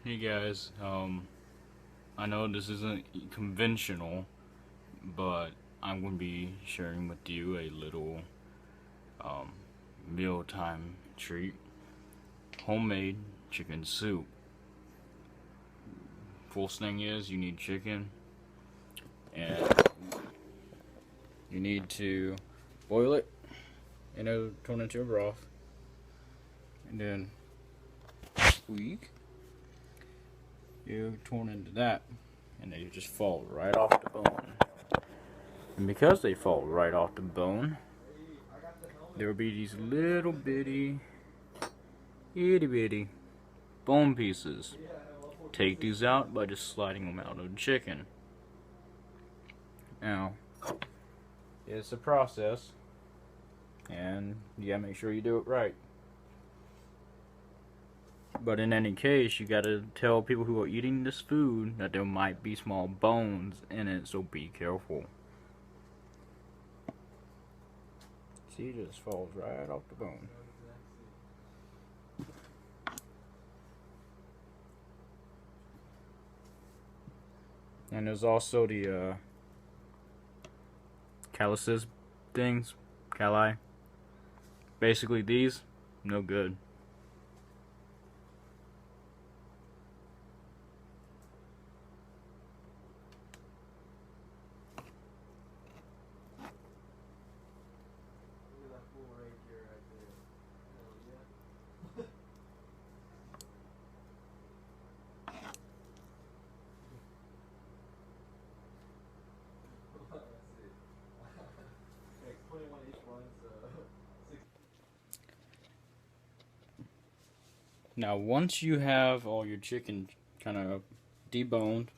Hey guys, I know this isn't conventional, but I'm going to be sharing with you a little um, mealtime treat. Homemade chicken soup. First thing is you need chicken, and you need to boil it, and it'll turn into a broth, and then squeak. You turn into that, and they just fall right off the bone. And because they fall right off the bone, there will be these little bitty, itty bitty bone pieces. Take these out by just sliding them out of the chicken. Now, it's a process, and you gotta make sure you do it right. But in any case, you gotta tell people who are eating this food that there might be small bones in it, so be careful. See, it just falls right off the bone. And there's also the calluses things, calli. Basically, these, no good. Now, once you have all your chicken kind of deboned,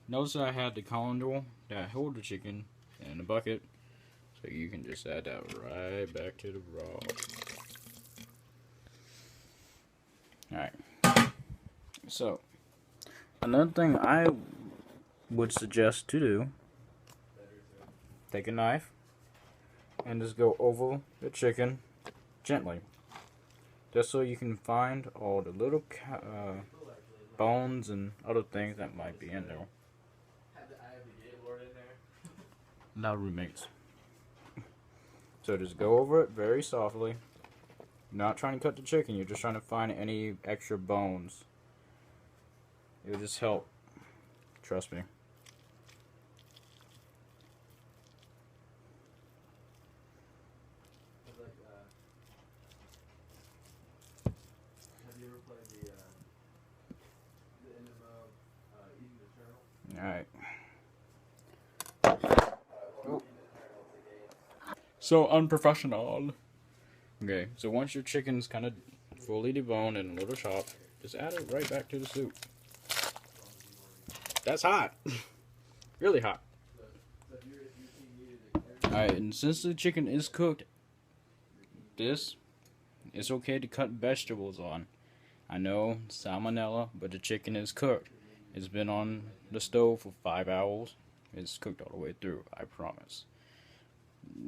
notice that I had the colander that held the chicken in a bucket, so you can just add that right back to the broth. Alright, so another thing I would suggest to do, take a knife and just go over the chicken gently, just so you can find all the little bones and other things that might be in there. Loud roommates. So just go over it very softly. You're not trying to cut the chicken, you're just trying to find any extra bones. It'll just help. Trust me. Alright. Oh. So unprofessional. Okay, so once your chicken's kind of fully deboned and a little chopped, just add it right back to the soup. That's hot. Really hot. Alright, and since the chicken is cooked, it's okay to cut vegetables on. I know, salmonella, but the chicken is cooked. It's been on the stove for 5 hours. It's cooked all the way through, I promise.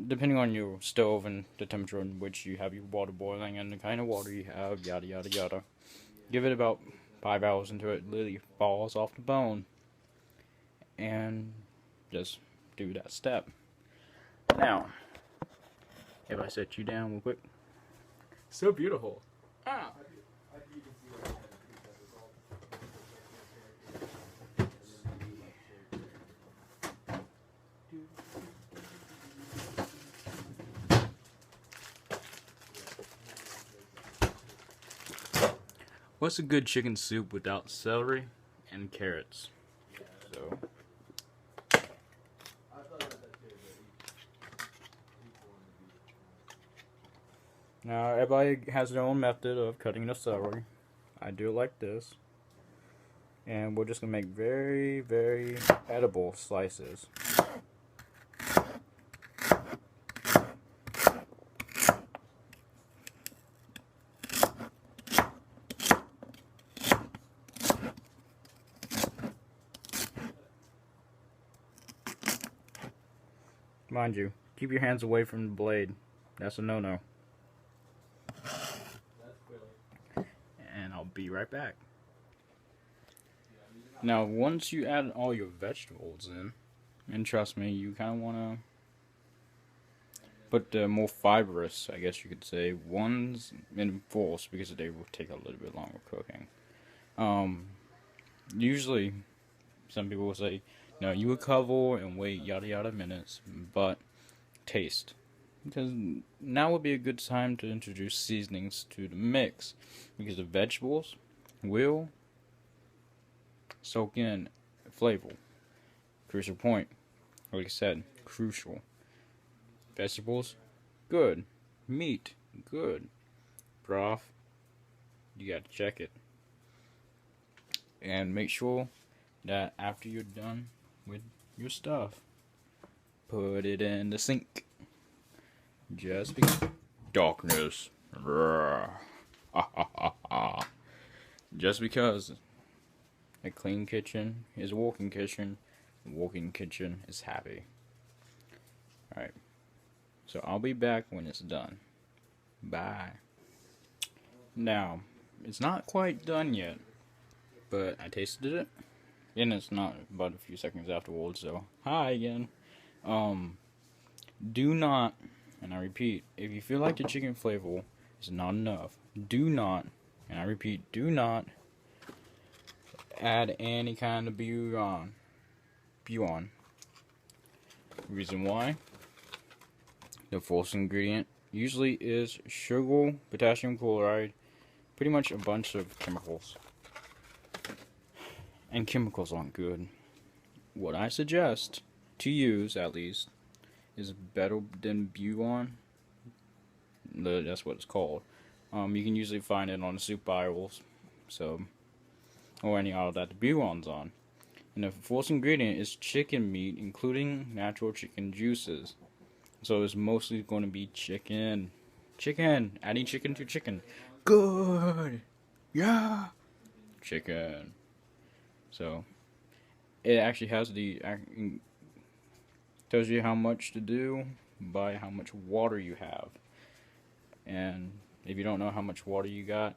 Depending on your stove and the temperature in which you have your water boiling and the kind of water you have, yada yada yada. Give it about 5 hours until it literally falls off the bone. And just do that step. Now, if I set you down real quick. So beautiful. Ah. What's a good chicken soup without celery and carrots? So, now everybody has their own method of cutting the celery. I do it like this. And we're just going to make very, very edible slices. Mind you, keep your hands away from the blade. That's a no-no. be right back. Now, once you add all your vegetables in, and trust me, you kind of want to put the more fibrous, I guess you could say, ones in full because they will take a little bit longer cooking. Usually, some people will say, no, you would cover and wait yada yada minutes, but taste. Because now would be a good time to introduce seasonings to the mix, because the vegetables will soak in flavor. Crucial point. Like I said, crucial. Vegetables, good. Meat, good. Broth, you gotta check it. And make sure that after you're done with your stuff, put it in the sink. Just because. Darkness. Just because a clean kitchen is a walking kitchen, a walking kitchen is happy. Alright. So I'll be back when it's done. Bye. Now, it's not quite done yet, but I tasted it, and it's not but a few seconds afterwards, so hi again. Do not, and I repeat, if you feel like the chicken flavor is not enough, do not, and I repeat, do not add any kind of bouillon. Reason why? The first ingredient usually is sugar, potassium chloride, pretty much a bunch of chemicals. And chemicals aren't good. What I suggest to use, at least, is better than bouillon. That's what it's called. You can usually find it on the soup aisles, so, or any aisle that the bouillon's on. And the first ingredient is chicken meat, including natural chicken juices. So it's mostly going to be chicken. Chicken. Adding chicken to chicken. Good. Yeah. Chicken. So it actually has tells you how much to do by how much water you have. And if you don't know how much water you got,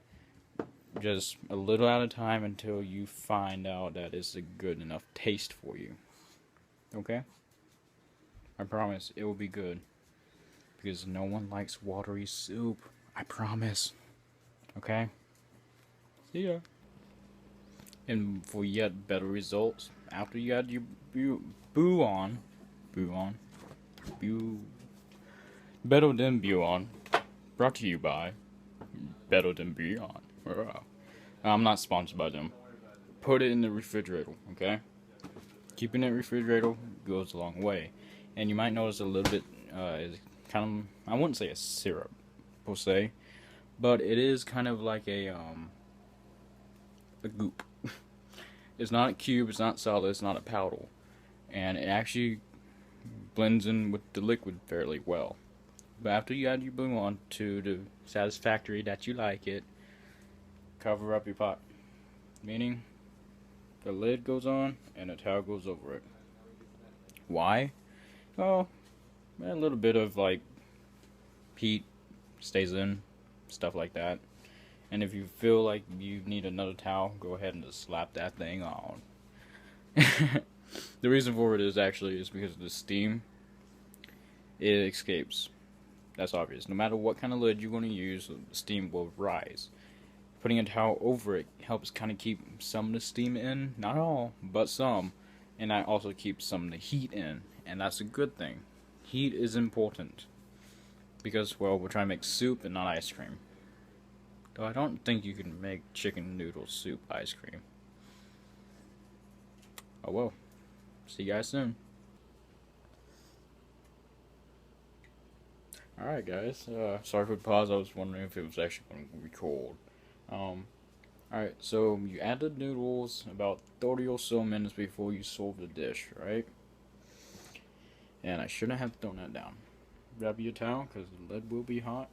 just a little at a time until you find out that it's a good enough taste for you. Okay? I promise it will be good. Because no one likes watery soup. I promise. Okay? See ya. And for yet better results, after you add your better than bouillon, brought to you by Better Than Bouillon. I'm not sponsored by them. Put it in the refrigerator, okay? Keeping it in the refrigerator goes a long way. And you might notice a little bit, is kind of, I wouldn't say a syrup, per se, but it is kind of like a goop. It's not a cube, it's not solid, it's not a powder. And it actually blends in with the liquid fairly well. But after you add your bouillon to the satisfactory that you like it, cover up your pot. Meaning, the lid goes on and a towel goes over it. Why? Oh, a little bit of like heat stays in, stuff like that. And if you feel like you need another towel, go ahead and just slap that thing on. The reason for it is because of the steam. It escapes. That's obvious. No matter what kind of lid you're going to use, the steam will rise. Putting a towel over it helps kind of keep some of the steam in. Not all, but some. And that also keeps some of the heat in. And that's a good thing. Heat is important. Because, well, we're trying to make soup and not ice cream. Though I don't think you can make chicken noodle soup ice cream. Oh well. See you guys soon. Alright guys, sorry for the pause, I was wondering if it was actually going to record. Alright, so you add the noodles about 30 or so minutes before you serve the dish, right? And I shouldn't have thrown that down. Grab your towel, because the lid will be hot.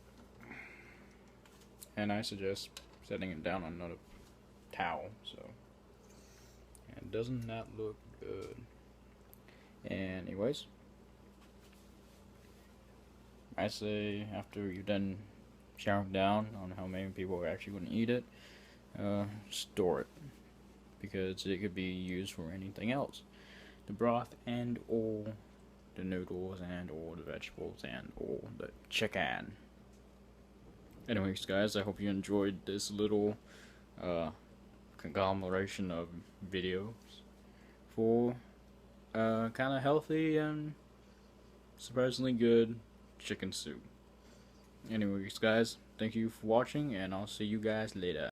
And I suggest setting it down on another towel, so. And doesn't that look good? Anyways. I say after you've done showering down on how many people are actually going to eat it, store it, because it could be used for anything else. The broth and or the noodles and or the vegetables and or the chicken. Anyways, guys, I hope you enjoyed this little conglomeration of videos for kind of healthy and surprisingly good chicken soup. Anyways, guys, thank you for watching, and I'll see you guys later.